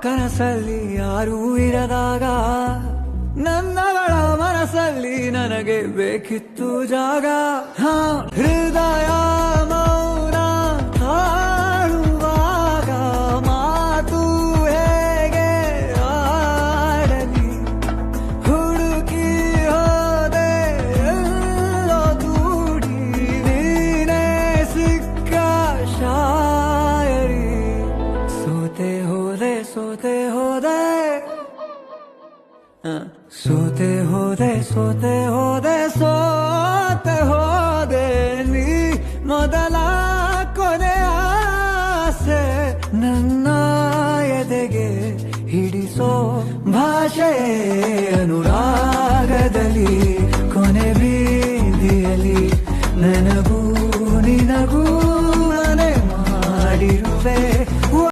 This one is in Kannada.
ಕನಸಲ್ಲಿ ಯಾರೂ ಇರದಾಗ ನನ್ನಗಳ ಮನಸ್ಸಲ್ಲಿ ನನಗೆ ಬೇಕಿತ್ತು ಜಾಗ. ಹೃದಯ ಮೌನ ಹಾಡುವಾಗ ಮಾತು ಹೇಗೆ ಆಡಲಿ, ಹುಡುಕಿ ಹೋದೆ ಎಲ್ಲೋ ದೂಡಿ ನೀನೇ ಸಿಕ್ಕ ಶಾಯರಿ. ಸೋತೆ ಹೋದೆ ಸೋತೆ ಹೋದೆ ಸೋತೆ ಹೋದೆ ಸೋತೆ ಹೋದೆ ಸೋತೆ ಹೋದೆ ನೀ ಮೊದಲ ಕೊನೆ ಆಸೆ ನನ್ನ ಎದೆಗೆ ಹಿಡಿಸೋ ಭಾಷೆ ಅನುರಾಗದಲ್ಲಿ ಕೊನೆ ಬೀದಿಯಲ್ಲಿ ನನಗೂ ನಿನಗೂ